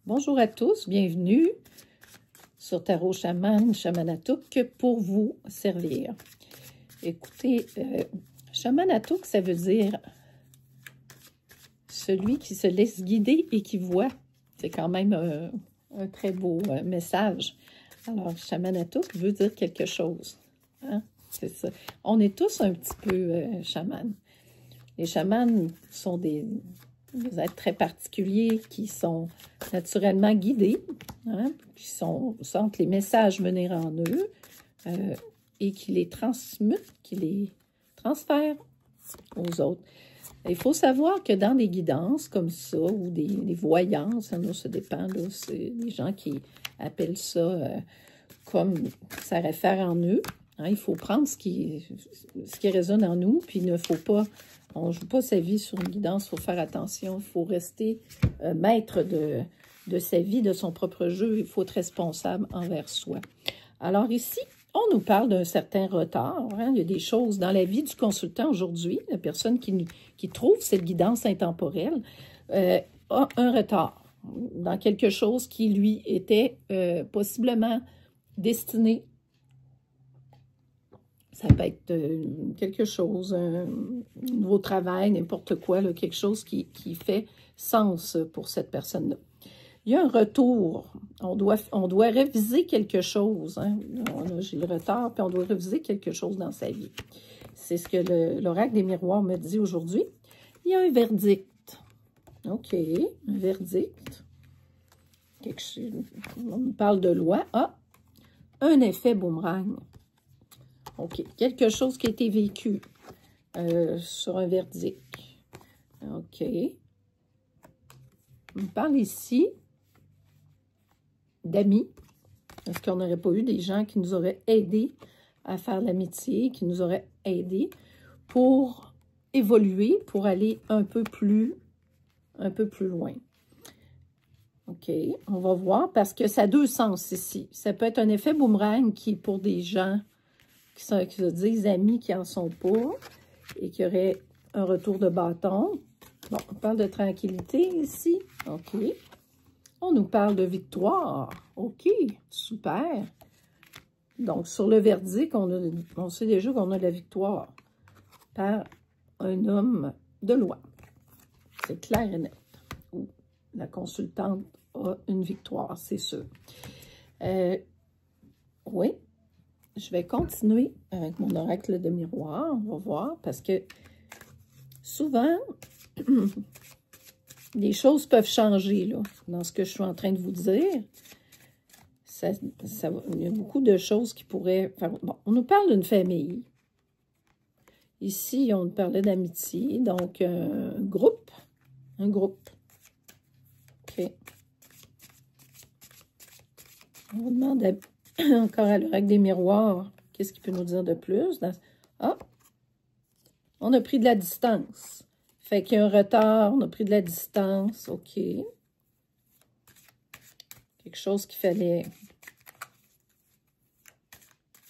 Bonjour à tous, bienvenue sur Tarot Chaman, Chamanatouk, pour vous servir. Écoutez, Chamanatouk, ça veut dire celui qui se laisse guider et qui voit. C'est quand même un très beau message. Alors, Chamanatouk veut dire quelque chose. Hein? C'est ça. On est tous un petit peu chamans. Les chamans sont des êtres très particuliers qui sont naturellement guidés, hein, qui sentent les messages venir en eux et qui les transmutent, qui les transfèrent aux autres. Il faut savoir que dans des guidances comme ça, ou des voyances, hein, ça dépend, c'est les gens qui appellent ça comme ça réfère en eux. Hein, il faut prendre ce qui résonne en nous, puis il ne faut pas, on ne joue pas sa vie sur une guidance, il faut faire attention, il faut rester maître de sa vie, de son propre jeu, il faut être responsable envers soi. Alors ici, on nous parle d'un certain retard. Hein? Il y a des choses dans la vie du consultant aujourd'hui, la personne qui trouve cette guidance intemporelle a un retard dans quelque chose qui lui était possiblement destiné. Ça peut être quelque chose, un nouveau travail, n'importe quoi, là, quelque chose qui fait sens pour cette personne-là. Il y a un retour. On doit réviser quelque chose. Hein? J'ai le retard, puis on doit réviser quelque chose dans sa vie. C'est ce que l'oracle des miroirs me dit aujourd'hui. Il y a un verdict. OK, un verdict. On me parle de loi. Ah, un effet boomerang. OK, quelque chose qui a été vécu sur un verdict. OK. On me parle ici d'amis. Est-ce qu'on n'aurait pas eu des gens qui nous auraient aidés à faire l'amitié, qui nous auraient aidés pour évoluer, pour aller un peu plus loin? OK, on va voir, parce que ça a deux sens ici. Ça peut être un effet boomerang qui, pour des gens qui se disent amis qui n'en sont pas et qui auraient un retour de bâton. Bon, on parle de tranquillité ici. OK. On nous parle de victoire. OK, super. Donc, sur le verdict, on sait déjà qu'on a la victoire par un homme de loi. C'est clair et net. La consultante a une victoire, c'est sûr. Oui, je vais continuer avec mon oracle de miroir. On va voir, parce que souvent, les choses peuvent changer là, dans ce que je suis en train de vous dire. Il y a beaucoup de choses qui pourraient... Bon, on nous parle d'une famille. Ici, on nous parlait d'amitié. Donc, un groupe. Un groupe. OK. On demande encore à l'oracle des miroirs, qu'est-ce qu'il peut nous dire de plus? Ah! On a pris de la distance. Fait qu'il y a un retard, on a pris de la distance. OK. Quelque chose qu'il fallait...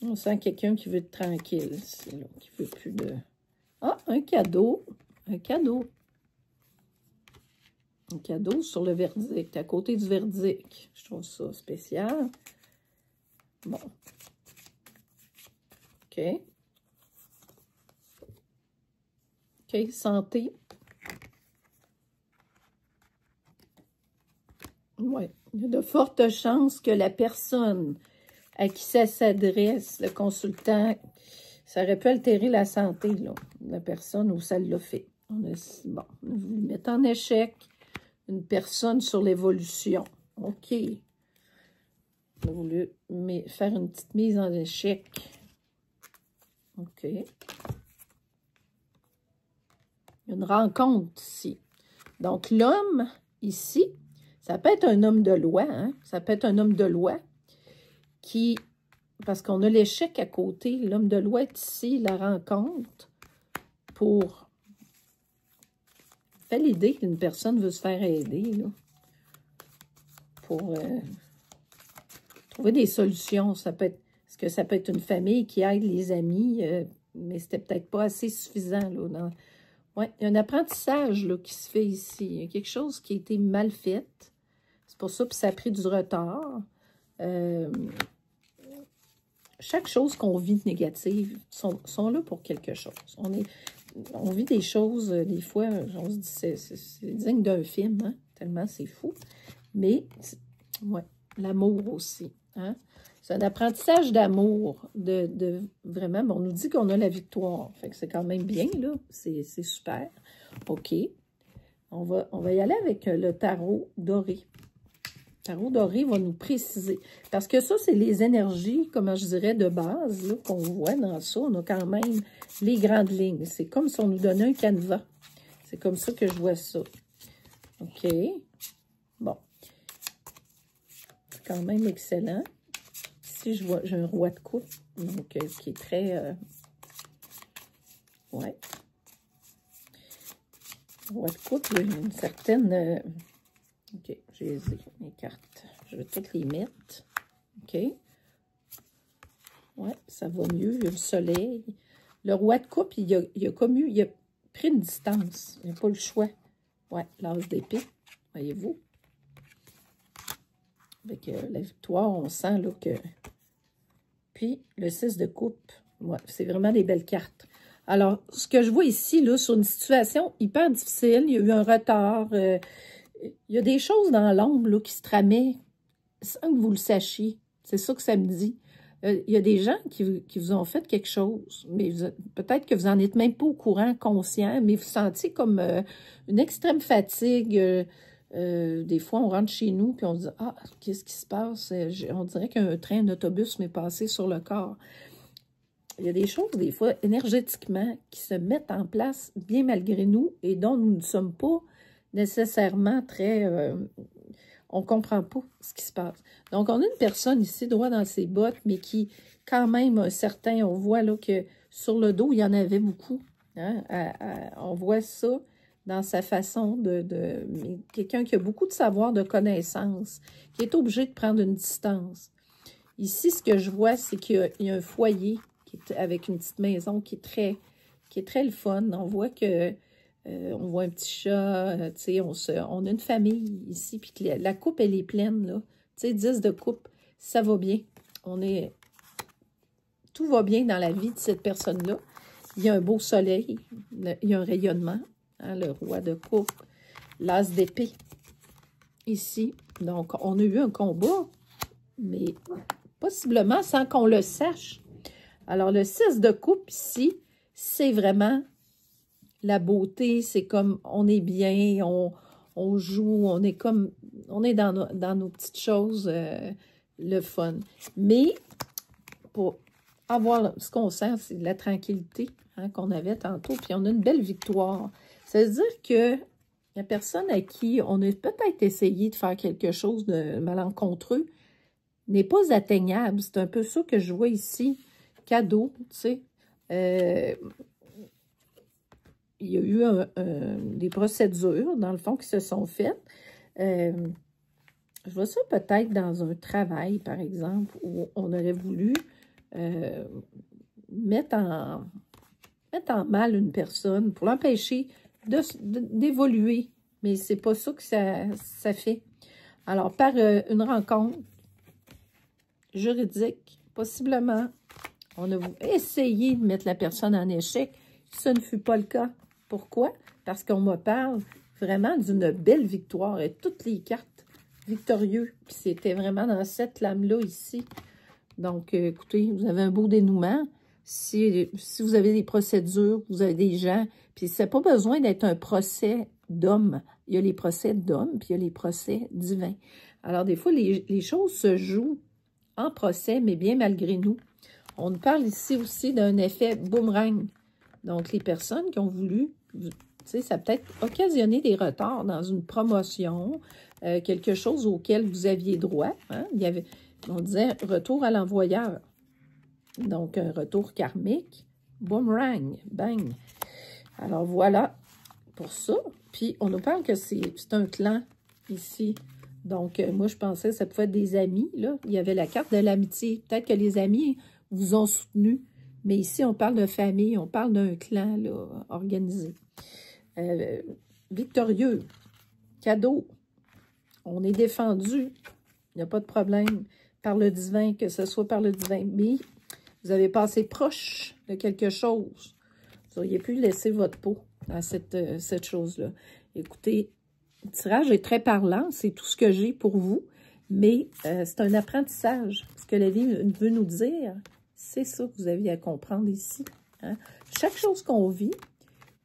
On sent quelqu'un qui veut être tranquille, ici, là, qui veut plus de... Ah, un cadeau. Un cadeau. Un cadeau sur le verdict, à côté du verdict. Je trouve ça spécial. Bon. OK. OK, santé. Oui, il y a de fortes chances que la personne à qui ça s'adresse, le consultant, ça aurait pu altérer la santé, là, de la personne où ça l'a fait. Bon, on voulu mettre en échec une personne sur l'évolution. OK. On a voulu faire une petite mise en échec. OK. Il y a une rencontre ici. Donc, l'homme, ici, ça peut être un homme de loi, hein? Ça peut être un homme de loi qui, parce qu'on a l'échec à côté, l'homme de loi est ici, la rencontre pour faire l'idée qu'une personne veut se faire aider, là, pour trouver des solutions. Ça peut être, est-ce que ça peut être une famille qui aide les amis, mais c'était peut-être pas assez suffisant, là. Ouais, il y a un apprentissage là, qui se fait ici. Il y a quelque chose qui a été mal fait. C'est pour ça, puis ça a pris du retard. Chaque chose qu'on vit de négative sont là pour quelque chose. On vit des choses, des fois, on se dit, c'est digne d'un film, hein? Tellement c'est fou. Mais, ouais, l'amour aussi. Hein? C'est un apprentissage d'amour, vraiment, on nous dit qu'on a la victoire. Fait que c'est quand même bien, là. C'est super. OK. On va y aller avec le tarot doré. Le tarot doré va nous préciser. Parce que ça, c'est les énergies, comment je dirais, de base, qu'on voit dans ça. On a quand même les grandes lignes. C'est comme si on nous donnait un canevas. C'est comme ça que je vois ça. OK. Bon. C'est quand même excellent. Ici, j'ai un roi de coupe, donc qui est très... ouais. Roi de coupe, il y a une certaine... OK, j'ai mes cartes. Je vais toutes les mettre. OK. Ouais, ça va mieux. Il y a le soleil. Le roi de coupe, il a pris une distance. Il n'a pas le choix. Ouais, l'as d'épée. Voyez-vous? Avec la victoire, on sent là que... Puis, le 6 de coupe. Ouais, c'est vraiment des belles cartes. Alors, ce que je vois ici, là, sur une situation hyper difficile, il y a eu un retard. Il y a des choses dans l'ombre qui se tramaient sans que vous le sachiez. C'est ça que ça me dit. Il y a des gens qui vous ont fait quelque chose, mais peut-être que vous n'en êtes même pas au courant, conscient, mais vous sentez comme une extrême fatigue. Des fois, on rentre chez nous et on se dit « Ah, qu'est-ce qui se passe? » On dirait qu'un train, un autobus m'est passé sur le corps. Il y a des choses, des fois, énergétiquement, qui se mettent en place bien malgré nous et dont nous ne sommes pas nécessairement très... on ne comprend pas ce qui se passe. Donc, on a une personne ici, droit dans ses bottes, mais qui, quand même, un certain... On voit là que sur le dos, il y en avait beaucoup. Hein? On voit ça dans sa façon de quelqu'un qui a beaucoup de savoir, de connaissances, qui est obligé de prendre une distance. Ici, ce que je vois, c'est qu'il y a un foyer avec une petite maison qui est très le fun. On voit que on voit un petit chat, tu sais, on a une famille ici, puis que la coupe, elle est pleine, là. Tu sais, 10 de coupe, ça va bien. Tout va bien dans la vie de cette personne-là. Il y a un beau soleil, il y a un rayonnement, hein, le roi de coupe, l'as d'épée, ici. Donc, on a eu un combat, mais possiblement sans qu'on le sache. Alors, le 6 de coupe, ici, c'est vraiment la beauté, c'est comme on est bien, on joue, on est dans nos petites choses, le fun. Mais pour avoir ce qu'on sent, c'est de la tranquillité, hein, qu'on avait tantôt, puis on a une belle victoire. Ça veut dire que la personne à qui on a peut-être essayé de faire quelque chose de malencontreux n'est pas atteignable. C'est un peu ça que je vois ici. Cadeau, tu sais. Il y a eu des procédures, dans le fond, qui se sont faites. Je vois ça peut-être dans un travail, par exemple, où on aurait voulu mettre en mal une personne pour l'empêcher d'évoluer. Mais c'est pas ça que ça fait. Alors, par une rencontre juridique, possiblement, on a essayé de mettre la personne en échec. Ce ne fut pas le cas. Pourquoi? Parce qu'on me parle vraiment d'une belle victoire et toutes les cartes victorieuses. Puis c'était vraiment dans cette lame-là ici. Donc, écoutez, vous avez un beau dénouement. Si vous avez des procédures, vous avez des gens, puis c'est pas besoin d'être un procès d'homme. Il y a les procès d'hommes, puis il y a les procès divins. Alors, des fois, les choses se jouent en procès, mais bien malgré nous. On nous parle ici aussi d'un effet boomerang. Donc, les personnes qui ont voulu, tu sais, ça a peut-être occasionné des retards dans une promotion, quelque chose auquel vous aviez droit. Hein? On disait retour à l'envoyeur. Donc, un retour karmique. Boomerang, bang. Alors, voilà pour ça. Puis, on nous parle que c'est un clan ici. Donc, moi, je pensais que ça pouvait être des amis. Là. Il y avait la carte de l'amitié. Peut-être que les amis vous ont soutenu. Mais ici, on parle de famille, on parle d'un clan là, organisé. Victorieux, cadeau, On est défendu. Il n'y a pas de problème par le divin, que ce soit par le divin. Mais vous avez passé proche de quelque chose. Vous auriez pu laisser votre peau dans cette chose-là. Écoutez, le tirage est très parlant. C'est tout ce que j'ai pour vous. Mais c'est un apprentissage. Ce que la vie veut nous dire, c'est ça que vous aviez à comprendre ici. Hein? Chaque chose qu'on vit,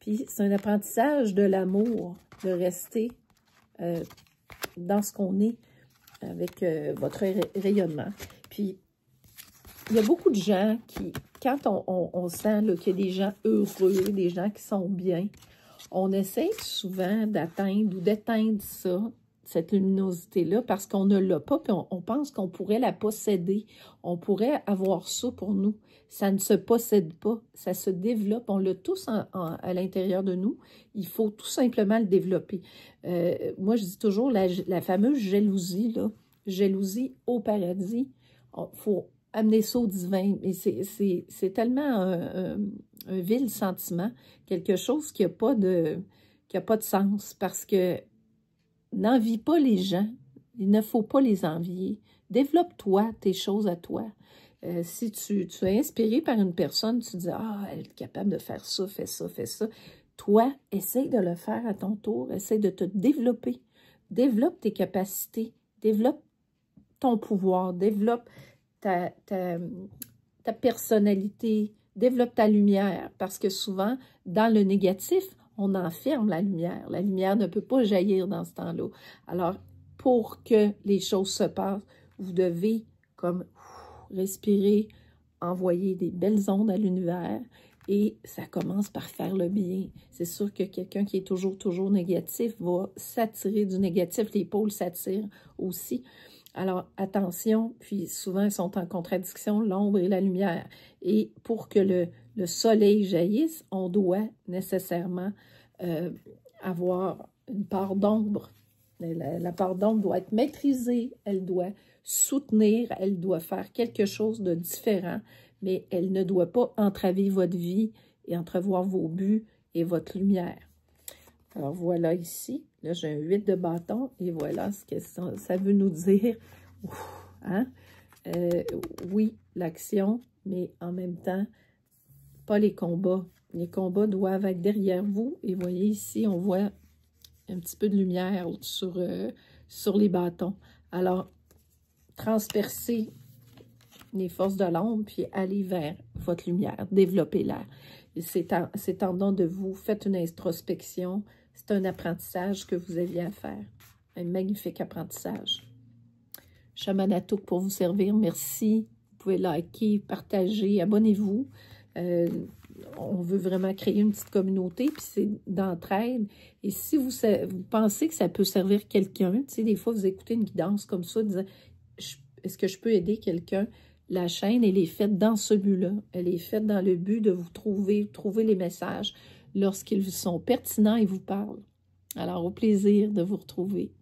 puis c'est un apprentissage de l'amour, de rester dans ce qu'on est avec votre rayonnement. Puis, il y a beaucoup de gens qui, quand on sent qu'il y a des gens heureux, des gens qui sont bien, on essaie souvent d'atteindre ou d'éteindre ça, cette luminosité-là, parce qu'on ne l'a pas, puis on pense qu'on pourrait la posséder. On pourrait avoir ça pour nous. Ça ne se possède pas, ça se développe. On l'a tous à l'intérieur de nous. Il faut tout simplement le développer. Moi, je dis toujours la fameuse jalousie, là, jalousie au paradis. Il faut amener ça au divin. Mais c'est tellement un vil sentiment, quelque chose qui n'a pas de sens, parce que n'envie pas les gens, il ne faut pas les envier. Développe-toi tes choses à toi. Si tu es inspiré par une personne, tu dis « Ah, elle est capable de faire ça, fais ça, fais ça. » Toi, essaye de le faire à ton tour. Essaye de te développer. Développe tes capacités. Développe ton pouvoir. Développe ta personnalité. Développe ta lumière. Parce que souvent, dans le négatif, on enferme la lumière. La lumière ne peut pas jaillir dans ce temps-là. Alors, pour que les choses se passent, vous devez comme respirer, envoyer des belles ondes à l'univers et ça commence par faire le bien. C'est sûr que quelqu'un qui est toujours négatif va s'attirer du négatif. Les pôles s'attirent aussi. Alors, attention, puis souvent, ils sont en contradiction, l'ombre et la lumière. Et pour que le soleil jaillisse, on doit nécessairement avoir une part d'ombre. La part d'ombre doit être maîtrisée, elle doit soutenir, elle doit faire quelque chose de différent, mais elle ne doit pas entraver votre vie et entrevoir vos buts et votre lumière. Alors voilà ici, là j'ai un 8 de bâton et voilà ce que ça veut nous dire. Hein? Oui, l'action, mais en même temps, pas les combats. Les combats doivent être derrière vous. Et voyez ici, on voit un petit peu de lumière sur les bâtons. Alors, transpercez les forces de l'ombre, puis allez vers votre lumière. Développez-la. C'est en don de vous. Faites une introspection. C'est un apprentissage que vous aviez à faire. Un magnifique apprentissage. Chamane Atouk pour vous servir. Merci. Vous pouvez liker, partager, abonnez-vous. On veut vraiment créer une petite communauté, puis c'est d'entraide. Et si vous pensez que ça peut servir quelqu'un, tu sais, des fois, vous écoutez une guidance comme ça, disant « Est-ce que je peux aider quelqu'un? » La chaîne, elle est faite dans ce but-là. Elle est faite dans le but de vous trouver les messages lorsqu'ils sont pertinents et vous parlent. Alors, au plaisir de vous retrouver.